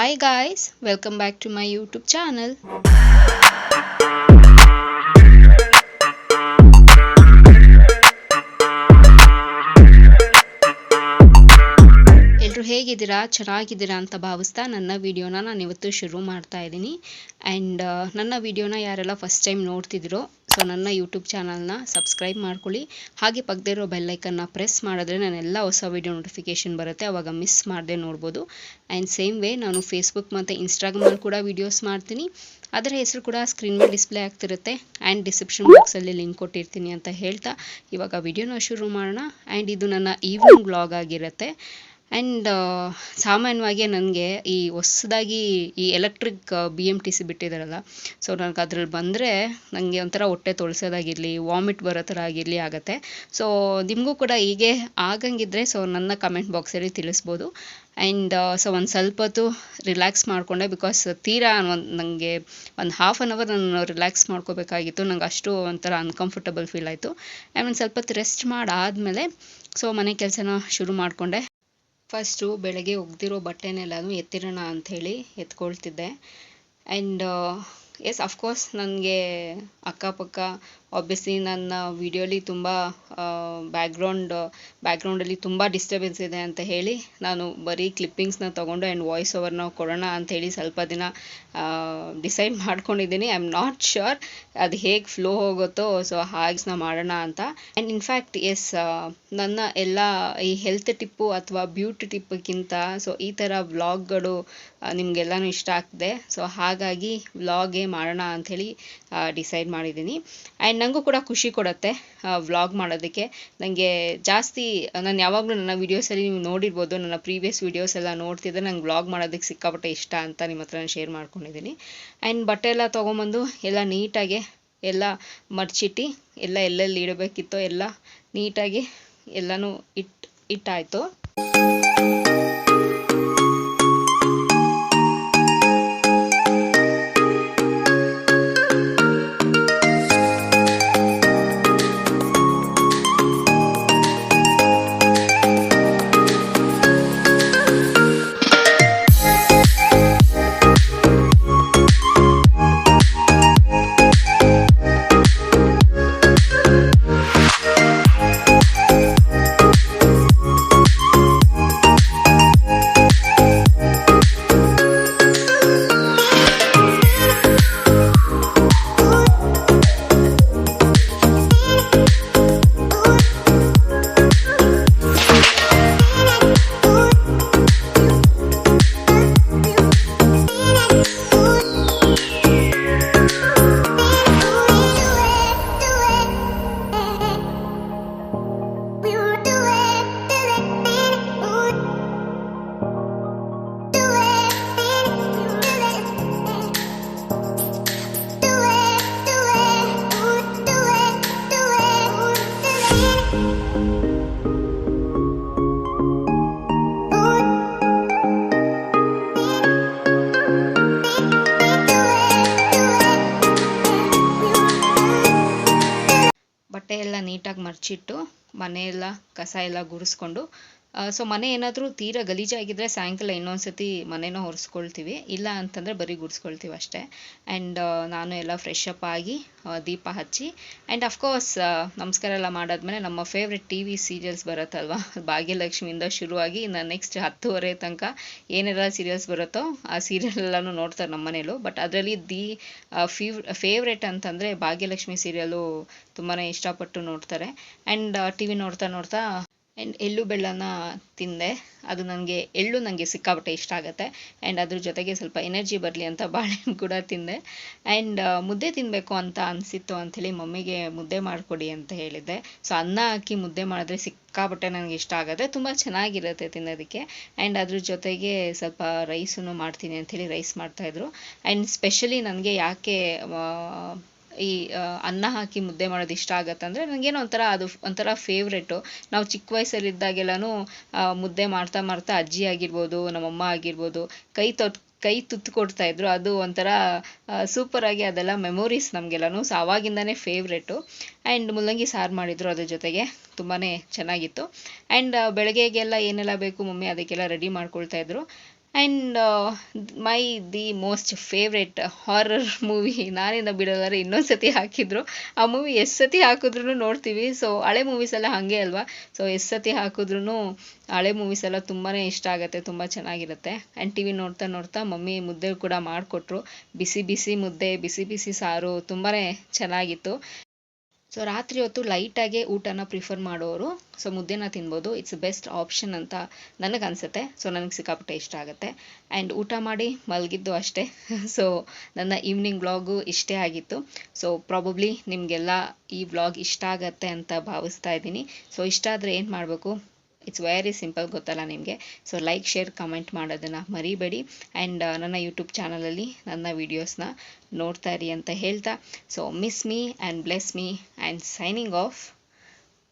Hi guys, welcome back to my YouTube channel. ಎಲ್ಲರೂ ಹೇಗಿದ್ದೀರಾ, ಚೆನ್ನಾಗಿದ್ದೀರಾ ಅಂತ ಭಾವಿಸ್ತಾ ನನ್ನ ವಿಡಿಯೋನ ನಾನು ಇವತ್ತು ಶುರು ಮಾಡ್ತಾ ಇದ್ದೀನಿ. ಆ್ಯಂಡ್ ನನ್ನ ವಿಡಿಯೋನ ಯಾರೆಲ್ಲ ಫಸ್ಟ್ ಟೈಮ್ ನೋಡ್ತಿದ್ದೀರೋ ಸೊ ನನ್ನ ಯೂಟ್ಯೂಬ್ ಚಾನಲ್ನ ಸಬ್ಸ್ಕ್ರೈಬ್ ಮಾಡ್ಕೊಳ್ಳಿ. ಹಾಗೆ ಪಕ್ಕದಲ್ಲಿರೋ ಬೆಲ್ಲೈಕನ್ನ ಪ್ರೆಸ್ ಮಾಡಿದ್ರೆ ನಾನೆಲ್ಲ ಹೊಸ ವಿಡಿಯೋ ನೋಟಿಫಿಕೇಷನ್ ಬರುತ್ತೆ, ಆವಾಗ ಮಿಸ್ ಮಾಡದೆ ನೋಡ್ಬೋದು. ಆ್ಯಂಡ್ ಸೇಮ್ ವೇ ನಾನು ಫೇಸ್ಬುಕ್ ಮತ್ತು ಇನ್ಸ್ಟಾಗ್ರಾಮಲ್ಲಿ ಕೂಡ ವೀಡಿಯೋಸ್ ಮಾಡ್ತೀನಿ. ಅದರ ಹೆಸರು ಕೂಡ ಸ್ಕ್ರೀನ್ ಮೇಲೆ ಡಿಸ್ಪ್ಲೇ ಆಗ್ತಿರುತ್ತೆ ಆ್ಯಂಡ್ ಡಿಸ್ಕ್ರಿಪ್ಷನ್ ಬಾಕ್ಸಲ್ಲಿ ಲಿಂಕ್ ಕೊಟ್ಟಿರ್ತೀನಿ ಅಂತ ಹೇಳ್ತಾ ಇವಾಗ ವಿಡಿಯೋನ ಶುರು ಮಾಡೋಣ. ಆ್ಯಂಡ್ ಇದು ನನ್ನ ಈವ್ನಿಂಗ್ ವ್ಲಾಗ್ ಆಗಿರುತ್ತೆ. ಆ್ಯಂಡ್ ಸಾಮಾನ್ಯವಾಗಿ ನನಗೆ ಈ ಹೊಸದಾಗಿ ಈ ಎಲೆಕ್ಟ್ರಿಕ್ BMTC ಬಿಟ್ಟಿದ್ದಾರಲ್ಲ, ಸೊ ನನಗೆ ಅದ್ರಲ್ಲಿ ಬಂದರೆ ನನಗೆ ಒಂಥರ ಹೊಟ್ಟೆ ತೊಳ್ಸೋದಾಗಿರಲಿ, ವಾಮಿಟ್ ಬರೋ ಥರ ಆಗಿರಲಿ ಆಗುತ್ತೆ. ಸೊ ನಿಮಗೂ ಕೂಡ ಹೀಗೆ ಆಗಂಗಿದ್ರೆ ಸೊ ನನ್ನ ಕಮೆಂಟ್ ಬಾಕ್ಸಲ್ಲಿ ತಿಳಿಸ್ಬೋದು. ಆ್ಯಂಡ್ ಸೊ ಒಂದು ಸ್ವಲ್ಪ ಹೊತ್ತು ರಿಲ್ಯಾಕ್ಸ್ ಮಾಡಿಕೊಂಡೆ, ಬಿಕಾಸ್ ತೀರಾ ನನಗೆ ಒಂದು ಹಾಫ್ ಆನ್ ಅವರ್ ನಾನು ರಿಲ್ಯಾಕ್ಸ್ ಮಾಡ್ಕೋಬೇಕಾಗಿತ್ತು. ನಂಗೆ ಅಷ್ಟು ಒಂಥರ ಅನ್ಕಂಫರ್ಟಬಲ್ ಫೀಲ್ ಆಯಿತು. ಆ್ಯಂಡ್ ಒಂದು ಸ್ವಲ್ಪ ಹೊತ್ತು ರೆಸ್ಟ್ ಮಾಡಾದಮೇಲೆ ಸೊ ಮನೆ ಕೆಲಸನ ಶುರು ಮಾಡಿಕೊಂಡೆ. ಫಸ್ಟು ಬೆಳಗ್ಗೆ ಒಗ್ದಿರೋ ಬಟ್ಟೆನೆಲ್ಲನೂ ಎತ್ತಿರೋಣ ಅಂಥೇಳಿ ಎತ್ಕೊಳ್ತಿದ್ದೆ. ಆ್ಯಂಡ್ ಎಸ್ ಅಫ್ಕೋರ್ಸ್ ನನಗೆ ಅಕ್ಕಪಕ್ಕ ಆಬ್ವಿಯಸ್ಲಿ ನನ್ನ ವಿಡಿಯೋಲಿ ತುಂಬ ಬ್ಯಾಕ್ಗ್ರೌಂಡಲ್ಲಿ ತುಂಬ ಡಿಸ್ಟರ್ಬೆನ್ಸ್ ಇದೆ ಅಂತ ಹೇಳಿ ನಾನು ಬರೀ ಕ್ಲಿಪ್ಪಿಂಗ್ಸ್ನ ತೊಗೊಂಡು ಆ್ಯಂಡ್ ವಾಯ್ಸ್ ಓವರ್ನ ಕೊಡೋಣ ಅಂಥೇಳಿ ಸ್ವಲ್ಪ ದಿನ ಡಿಸೈಡ್ ಮಾಡ್ಕೊಂಡಿದ್ದೀನಿ. ಐ ಆಮ್ ನಾಟ್ ಶ್ಯೂರ್ ಅದು ಹೇಗೆ ಫ್ಲೋ ಹೋಗುತ್ತೋ, ಸೊ ಹಾಗೆ ಮಾಡೋಣ ಅಂತ. ಆ್ಯಂಡ್ ಇನ್ಫ್ಯಾಕ್ಟ್ ಎಸ್ ನನ್ನ ಎಲ್ಲ ಈ ಹೆಲ್ತ್ ಟಿಪ್ಪು ಅಥವಾ ಬ್ಯೂಟಿ ಟಿಪ್ಪಿಗಿಂತ ಸೊ ಈ ಥರ ವ್ಲಾಗ್ಗಳು ನಿಮಗೆಲ್ಲನೂ ಇಷ್ಟ ಆಗ್ತದೆ. ಸೊ ಹಾಗಾಗಿ ವ್ಲಾಗೇ ಮಾಡೋಣ ಅಂಥೇಳಿ ಡಿಸೈಡ್ ಮಾಡಿದ್ದೀನಿ. ಆ್ಯಂಡ್ ನನಗೂ ಕೂಡ ಖುಷಿ ಕೊಡುತ್ತೆ ವ್ಲಾಗ್ ಮಾಡೋದಕ್ಕೆ. ನನಗೆ ಜಾಸ್ತಿ ನಾನು ಯಾವಾಗಲೂ ನನ್ನ ವೀಡಿಯೋಸಲ್ಲಿ ನೀವು ನೋಡಿರ್ಬೋದು, ನನ್ನ ಪ್ರೀವಿಯಸ್ ವೀಡಿಯೋಸ್ ಎಲ್ಲ ನೋಡ್ತಿದ್ದರೆ ನಂಗೆ ವ್ಲಾಗ್ ಮಾಡೋದಕ್ಕೆ ಸಿಕ್ಕಾಪಟ್ಟೆ ಇಷ್ಟ ಅಂತ ನಿಮ್ಮ ಹತ್ರ ನಾನು ಶೇರ್ ಮಾಡ್ಕೊಂಡಿದ್ದೀನಿ. ಆ್ಯಂಡ್ ಬಟ್ಟೆ ಎಲ್ಲ ತೊಗೊಂಬಂದು ಎಲ್ಲ ನೀಟಾಗಿ ಎಲ್ಲ ಮಡ್ಚಿಟ್ಟು ಎಲ್ಲ ಎಲ್ಲೆಲ್ಲಿ ಇಡಬೇಕಿತ್ತೋ ಎಲ್ಲ ನೀಟಾಗಿ ಎಲ್ಲನೂ ಇಟ್ಟಾಯಿತು. ಬಟ್ಟೆ ಎಲ್ಲ ನೀಟಾಗಿ ಮರ್ಚಿಟ್ಟು ಮನೆಯೆಲ್ಲ ಕಸ ಎಲ್ಲ ಗುಡಿಸ್ಕೊಂಡು ಸೊ ಮನೆ ಏನಾದರೂ ತೀರಾ ಗಲೀಜಾಗಿದ್ದರೆ ಸಾಯಂಕಾಲ ಇನ್ನೊಂದ್ಸತಿ ಮನೆನ ಒರೆಸ್ಕೊಳ್ತೀವಿ, ಇಲ್ಲ ಅಂತಂದರೆ ಬರೀ ಗುಡಿಸ್ಕೊಳ್ತೀವಿ ಅಷ್ಟೇ. ಆ್ಯಂಡ್ ನಾನು ಎಲ್ಲ ಫ್ರೆಶ್ ಅಪ್ ಆಗಿ ದೀಪ ಹಚ್ಚಿ ಆ್ಯಂಡ್ ಅಫ್ಕೋರ್ಸ್ ನಮಸ್ಕಾರ ಎಲ್ಲ ಮಾಡಾದ್ಮೇಲೆ ನಮ್ಮ ಫೇವ್ರೆಟ್ TV ಸೀರಿಯಲ್ಸ್ ಬರುತ್ತಲ್ವ, ಭಾಗ್ಯಲಕ್ಷ್ಮಿಯಿಂದ ಶುರುವಾಗಿ ನಾನು ನೆಕ್ಸ್ಟ್ 10:30 ತನಕ ಏನೆಲ್ಲ ಸೀರಿಯಲ್ಸ್ ಬರುತ್ತೋ ಆ ಸೀರಿಯಲ್ ಎಲ್ಲನೂ ನೋಡ್ತಾರೆ ನಮ್ಮ ಮನೇಲೂ. ಬಟ್ ಅದರಲ್ಲಿ ಫೇವ್ರೆಟ್ ಅಂತಂದರೆ ಭಾಗ್ಯಲಕ್ಷ್ಮಿ ಸೀರಿಯಲು ತುಂಬಾ ಇಷ್ಟಪಟ್ಟು ನೋಡ್ತಾರೆ. ಆ್ಯಂಡ್ TV ನೋಡ್ತಾ ಆ್ಯಂಡ್ ಎಳ್ಳು ಬೆಲ್ಲನ ತಿಂದೆ. ಅದು ನನಗೆ ಸಿಕ್ಕಾಪಟ್ಟೆ ಇಷ್ಟ ಆಗುತ್ತೆ. ಆ್ಯಂಡ್ ಅದ್ರ ಜೊತೆಗೆ ಸ್ವಲ್ಪ ಎನರ್ಜಿ ಬರಲಿ ಅಂತ ಬಾಳೆಹಣ್ಣು ಕೂಡ ತಿಂದೆ. ಆ್ಯಂಡ್ ಮುದ್ದೆ ತಿನ್ನಬೇಕು ಅಂತ ಅನಿಸಿತ್ತು ಅಂಥೇಳಿ ಮಮ್ಮಿಗೆ ಮುದ್ದೆ ಮಾಡಿಕೊಡಿ ಅಂತ ಹೇಳಿದ್ದೆ. ಸೊ ಅನ್ನ ಹಾಕಿ ಮುದ್ದೆ ಮಾಡಿದ್ರೆ ಸಿಕ್ಕಾಪಟ್ಟೆ ನನಗೆ ಇಷ್ಟ ಆಗುತ್ತೆ, ತುಂಬ ಚೆನ್ನಾಗಿರುತ್ತೆ ತಿನ್ನೋದಕ್ಕೆ. ಆ್ಯಂಡ್ ಅದ್ರ ಜೊತೆಗೆ ಸ್ವಲ್ಪ ರೈಸನ್ನು ಮಾಡ್ತೀನಿ ಅಂಥೇಳಿ ರೈಸ್ ಮಾಡ್ತಾಯಿದ್ರು. ಆ್ಯಂಡ್ ಸ್ಪೆಷಲಿ ನನಗೆ ಯಾಕೆ ಈ ಅನ್ನ ಹಾಕಿ ಮುದ್ದೆ ಮಾಡೋದು ಇಷ್ಟ ಆಗುತ್ತೆ ಅಂದರೆ ನನಗೇನೋ ಒಂಥರ ಫೇವ್ರೆಟು. ನಾವು ಚಿಕ್ಕ ವಯಸ್ಸಲ್ಲಿದ್ದಾಗೆಲ್ಲನೂ ಮುದ್ದೆ ಮಾಡ್ತಾ ಅಜ್ಜಿ ಆಗಿರ್ಬೋದು, ನಮ್ಮಮ್ಮ ಆಗಿರ್ಬೋದು ಕೈ ತುತ್ತು ಕೊಡ್ತಾಯಿದ್ರು. ಅದು ಒಂಥರ ಸೂಪರಾಗಿ ಅದೆಲ್ಲ ಮೆಮೊರೀಸ್ ನಮಗೆಲ್ಲನೂ. ಸೊ ಆವಾಗಿಂದನೇ ಫೇವ್ರೆಟು. ಆ್ಯಂಡ್ ಮುಲ್ಲಂಗಿ ಸಾರು ಮಾಡಿದರು ಅದ್ರ ಜೊತೆಗೆ, ತುಂಬಾ ಚೆನ್ನಾಗಿತ್ತು. ಆ್ಯಂಡ್ ಬೆಳಗ್ಗೆಗೆಲ್ಲ ಏನೆಲ್ಲ ಬೇಕು ಮಮ್ಮಿ ಅದಕ್ಕೆಲ್ಲ ರೆಡಿ ಮಾಡ್ಕೊಳ್ತಾಯಿದ್ರು. And my the most favourite horror movie ನಾನಿನ್ನ ಬಿಡೋದಾದ್ರೆ ಇನ್ನೊಂದು ಸತಿ ಹಾಕಿದ್ರು ಆ ಮೂವಿ ಎಷ್ಟು ಸತಿ ಹಾಕಿದ್ರೂ ನೋಡ್ತೀವಿ. ಸೊ ಹಳೆ ಮೂವೀಸ್ ಎಲ್ಲ ಹಾಗೆ ಅಲ್ವಾ. ಸೊ ಎಷ್ಟು ಸತಿ ಹಾಕಿದ್ರೂ ಹಳೆ ಮೂವೀಸ್ ಎಲ್ಲ ತುಂಬಾ ಇಷ್ಟ ಆಗುತ್ತೆ, ತುಂಬ ಚೆನ್ನಾಗಿರುತ್ತೆ. ಆ್ಯಂಡ್ ಟಿ ವಿ ನೋಡ್ತಾ ನೋಡ್ತಾ ಮಮ್ಮಿ ಮುದ್ದೆ ಕೂಡ ಮಾಡಿಕೊಟ್ರು. ಬಿಸಿ ಬಿಸಿ ಮುದ್ದೆ, ಬಿಸಿ ಬಿಸಿ ಸಾರು ತುಂಬಾ ಚೆನ್ನಾಗಿತ್ತು. ಸೊ ರಾತ್ರಿ ಹೊತ್ತು ಲೈಟಾಗೆ ಊಟನ ಪ್ರಿಫರ್ ಮಾಡೋರು ಸೊ ಮುದ್ದೆನ ತಿನ್ಬೋದು. ಇಟ್ಸ್ ಬೆಸ್ಟ್ ಆಪ್ಷನ್ ಅಂತ ನನಗನ್ಸುತ್ತೆ. ಸೊ ನನಗೆ ಸಿಕ್ಕಾಪಟ್ಟೆ ಇಷ್ಟ ಆಗುತ್ತೆ. ಆ್ಯಂಡ್ ಊಟ ಮಾಡಿ ಮಲಗಿದ್ದು ಅಷ್ಟೇ. ಸೊ ನನ್ನ ಈವ್ನಿಂಗ್ ವ್ಲಾಗು ಇಷ್ಟೇ ಆಗಿತ್ತು. ಸೊ ಪ್ರಾಬಬ್ಲಿ ನಿಮಗೆಲ್ಲ ಈ ವ್ಲಾಗ್ ಇಷ್ಟ ಆಗತ್ತೆ ಅಂತ ಭಾವಿಸ್ತಾ ಇದ್ದೀನಿ. ಸೊ ಇಷ್ಟ ಆದರೆ ಏನು ಮಾಡಬೇಕು, ಇಟ್ಸ್ ವೆರಿ ಸಿಂಪಲ್, ಗೊತ್ತಲ್ಲ ನಿಮಗೆ. ಸೊ ಲೈಕ್, ಶೇರ್, ಕಮೆಂಟ್ ಮಾಡೋದನ್ನು ಮರಿಬೇಡಿ. ಆ್ಯಂಡ್ ನನ್ನ ಯೂಟ್ಯೂಬ್ ಚಾನಲಲ್ಲಿ ನನ್ನ ವೀಡಿಯೋಸ್ನ ನೋಡ್ತಾ ಇರಿ ಅಂತ ಹೇಳ್ತಾ, so miss me and bless me and signing off.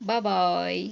Bye.